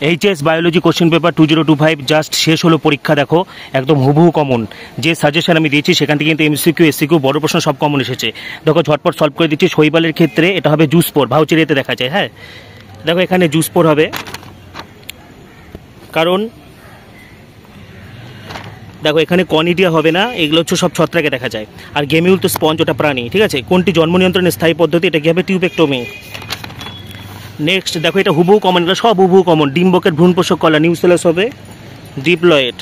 HS biology question paper 2025 just শেষ হলো পরীক্ষা। দেখো একদম হুবহু কমন যে সাজেশন আমি দিয়েছি সেখান থেকে কিন্তু এমসিকিউ এসসিকিউ বড় প্রশ্ন সব কমন এসেছে। দেখো ঝটপট সলভ করে দিচ্ছি। শৈবালের ক্ষেত্রে এটা হবে জুসপোর, ভাউচারিতে দেখা যায়। হ্যাঁ দেখো এখানে জুসপোর হবে, কারণ দেখো এখানে কনিডিয়া হবে না, এগুলো হচ্ছে সব ছত্রাকে দেখা যায়। আর গেমিউল তো স্পঞ্জ, ওটা প্রাণী। ঠিক আছে, কোনটি জন্ম নিয়ন্ত্রণের স্থায়ী পদ্ধতি? এটা কি হবে? টিউবেক্টমি। নেক্সট দেখো এটা হুবহু কমন, এটা সব হুবহু কমন। ডিম্বকের ভ্রূণপোষক কলা নিউসেলাস হবে ডিপ্লয়েড।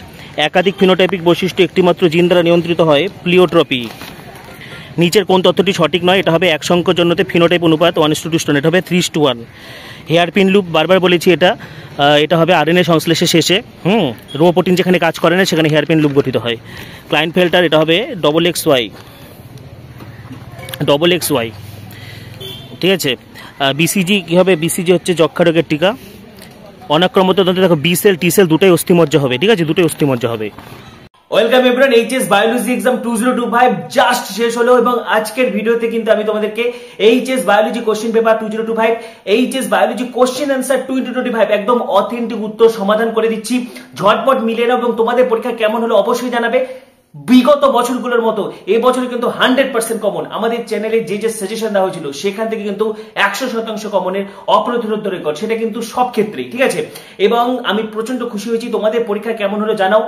একাধিক ফিনোটাইপিক বৈশিষ্ট্য একটিমাত্র জিন দ্বারা নিয়ন্ত্রিত হয় প্লিওট্রপি। নিচের কোন তথ্যটি সঠিক নয়? এটা হবে এক সংখ্যক জন্যতে ফিনোটাইপ অনুপাত 1:2, এটা হবে 3:1। হেয়ারপিন লুপ বারবার বলেছি, এটা হবে আরএনএ সংশ্লেষের শেষে। রো প্রোটিন যেখানে কাজ করে না সেখানে হেয়ারপিন লুপ গঠিত হয়। ক্লাইনফেল্টার এটা হবে XXY। ঠিক আছে, বিসিজি কী হবে? বিসিজি হচ্ছে যক্ষা রোগের টিকা। অনাক্রমত তন্ত্রে দেখো বি সেল টি সেল দুটোই অস্থিমজ্জা হবে। ঠিক আছে, দুটোই অস্থিমজ্জা হবে। Welcome everyone, HS biology exam 2025 just শেষ হলো এবং আজকের ভিডিওতে কিন্তু আমি তোমাদেরকে HS biology question paper 2025, HS biology question answer 2025 একদম অথেন্টিক উত্তর সমাধান করে দিচ্ছি। ঝটপট মিলিয়ে নাও এবং তোমাদের পরীক্ষা কেমন হলো অবশ্যই জানাবে। বিগত বছরগুলোর মতো এবছর কিন্তু 100% কমন। আমাদের চ্যানেলে যে যে সাজেশন দেওয়া হয়েছিল সেখান থেকে কিন্তু 100% কমনের অপ্রতিরোধ্য রেকর্ড, সেটা কিন্তু সব ক্ষেত্রেই। ঠিক আছে, এবং আমি প্রচন্ড খুশি হয়েছি। তোমাদের পরীক্ষা কেমন হলো জানাও।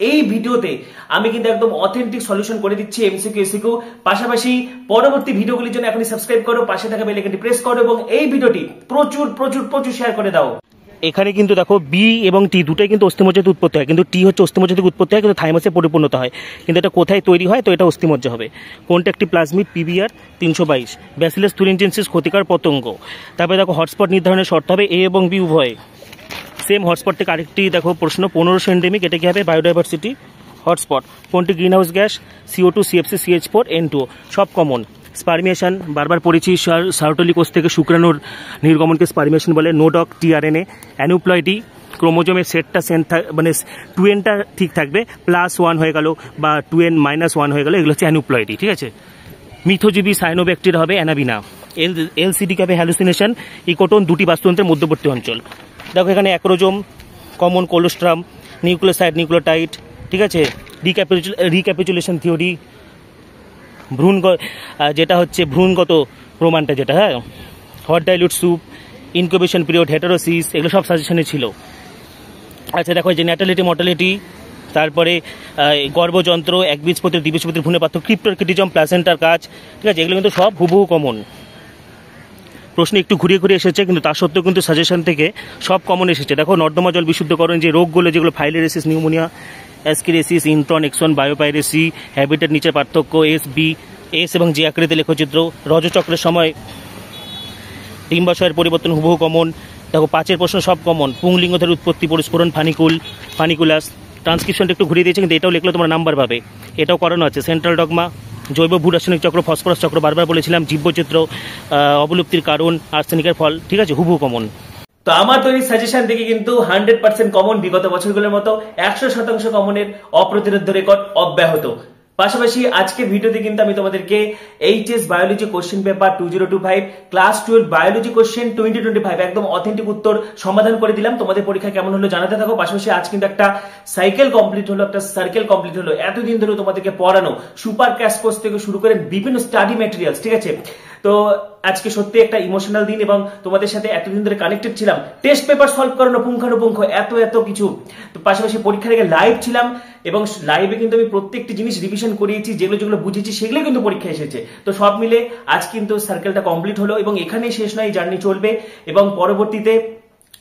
এই ভিডিওতে আমি কিন্তু একদম অথেন্টিক সলিউশন করে দিচ্ছি এমসিকিউ এসসিকিউ। পাশাপাশি পরবর্তী ভিডিওগুলির জন্য এখনই সাবস্ক্রাইব করো, পাশে থাকা বেল আইকনটি প্রেস করো এবং এই ভিডিওটি প্রচুর প্রচুর প্রচুর শেয়ার করে দাও। এখানে কিন্তু দেখো বি এবং টি দুটোই কিন্তু অস্থিমজ্জাতে উৎপত্তি হয়, কিন্তু টি হচ্ছে অস্থিমজ্জা থেকে উৎপত্তি হয়, কিন্তু থাইমাসে পরিপূর্ণতা হয়। কিন্তু এটা কোথায় তৈরি হয়? তো এটা অস্থিমজ্জা হবে। কোনটা একটি প্লাজমিড? পিবিআর 322। ব্যাসিলাস থুরিনজেন্সিস ক্ষতিকর পতঙ্গ। তারপরে দেখো হটস্পট নির্ধারণের শর্ত হবে এ এবং বি উভয়। সেম হটস্পট থেকে আরেকটি দেখো প্রশ্ন 1500 এন্ডেমিক, এটা কি হবে? Biodiversity hotspot. কোনটি green house gas? CO2, CFC, CH4, N2। সব কমন। স্পারমিয়েশন বারবার পড়েছি, সার্টোলি কোষ থেকে শুক্রাণুর নির্গমনকে স্পারমিয়েশন বলে। নোডক টিআরএনএ। অ্যানুপ্লয়েডি ক্রোমোজোমের সেটটা মানে 2n-টা ঠিক থাকবে, +1 হয়ে গেল বা 2n-1 হয়ে গেল, এগুলো হচ্ছে অ্যানুপ্লয়েডি। ঠিক আছে, মিথোজীবী সাইনোব্যাকটেরিয়া হবে অ্যানাবিনা। LCD হবে হ্যালুসিনেশন। ইকোটোন দুটি বাস্তুতন্ত্রের মধ্যবর্তী অঞ্চল। দেখো এখানে acrosome common, colostrum, nucleoside, nucleotide. ঠিক আছে, রিক্যাপিচুলেশন থিওরি, যেটা হচ্ছে ভ্রূণগত প্রমাণটা যেটা। হ্যাঁ, hot dilute soup, incubation period, heterosis, এগুলো সব সাজেশনে ছিল। আচ্ছা দেখো যে ন্যাটালিটি মর্টালিটি, তারপরে গর্ভযন্ত্র, একবীজপত্রী দ্বিবীজপত্রী ভ্রূণের পার্থক্য, ক্রিপ্টোরকিটিজম, প্লাসেন্টার কাজ। ঠিক আছে, এগুলো কিন্তু সব হুবহু কমন। প্রশ্ন একটু ঘুরিয়ে ঘুরিয়ে এসেছে, কিন্তু তা সত্ত্বেও কিন্তু সাজেশন থেকে সব কমন এসেছে। দেখো নর্দমা জল বিশুদ্ধকরণ, যে রোগগুলো যেগুলো ফাইলেরিসিস, pneumonia, অ্যাসকিরেসিস, intron, exon, biopiracy, habitat নিচের পার্থক্য, এস এবং জি আকৃতি লেখচিত্র। রজচক্রের সময় ডিম্বাশয়ের পরিবর্তন হুবহু কমন। দেখো 5-এর প্রশ্ন সব কমন। পুংলিঙ্গদের উৎপত্তি, পরিস্ফুরণ, ফানিকুলাস। ট্রান্সক্রিপশনটা একটু ঘুরিয়ে দিয়েছে, কিন্তু এটাও লিখলে তোমরা নাম্বার পাবে, এটাও করানো আছে। সেন্ট্রাল ডগমা, জৈব ভূরাসায়নিক চক্র, ফসফরাস চক্র বারবার বলেছিলাম। জীববৈচিত্র্য, অবলুপ্তির কারণ, আর্সেনিকের ফল। ঠিক আছে, হুবহু কমন। তো আমার তৈরি সাজেশন থেকে কিন্তু 100% কমন, বিগত বছরগুলোর মতো 100% কমনের অপ্রতিরোধ্য রেকর্ড অব্যাহত। পাশাপাশি আজকের ভিডিওতে কিন্তু আমি তোমাদেরকে HS biology question paper 2025, class 12 biology question 2025 একদম অথেন্টিক উত্তর সমাধান করে দিলাম। তোমাদের পরীক্ষা কেমন হলো জানাতে থাকো। পাশাপাশি আজ কিন্তু একটা সাইকেল কমপ্লিট হলো, একটা সার্কেল কমপ্লিট হলো। এতদিন ধরে তোমাদেরকে পড়ানো সুপার ক্র্যাশ কোর্স থেকে শুরু করে বিভিন্ন স্টাডি ম্যাটেরিয়ালস। ঠিক আছে, তো আজকে সত্যি একটা ইমোশনাল দিন এবং তোমাদের সাথে এতদিন ধরে কানেক্টেড ছিলাম। টেস্ট পেপার সলভ করানো পুঙ্খানুপুঙ্খ, এত কিছু। তো পাশাপাশি পরীক্ষার আগে লাইভ ছিলাম এবং লাইভে কিন্তু আমি প্রত্যেকটি জিনিস রিভিশন করিয়েছি, যেগুলো বুঝেছি সেগুলো কিন্তু পরীক্ষা এসেছে। তো সব মিলে আজ কিন্তু সার্কেলটা কমপ্লিট হলো এবং এখানেই শেষ নয়, জার্নি চলবে এবং পরবর্তীতে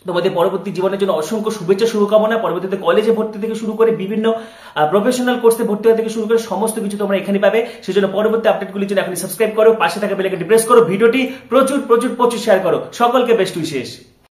তোমাদের পরবর্তী জীবনের জন্য অসংখ্য শুভেচ্ছা, শুভকামনা। পরবর্তীতে কলেজে ভর্তি থেকে শুরু করে বিভিন্ন প্রফেশনাল কোর্সে ভর্তি হওয়া থেকে শুরু করে সমস্ত কিছু তোমরা এখানে পাবে। সেজন্য পরবর্তী আপডেটগুলির জন্য এখনই সাবস্ক্রাইব করো, পাশে থাকা বেল আইকনটি প্রেস করো, ভিডিওটি প্রচুর প্রচুর প্রচুর শেয়ার করো। সকলকে বেস্ট উইশেস।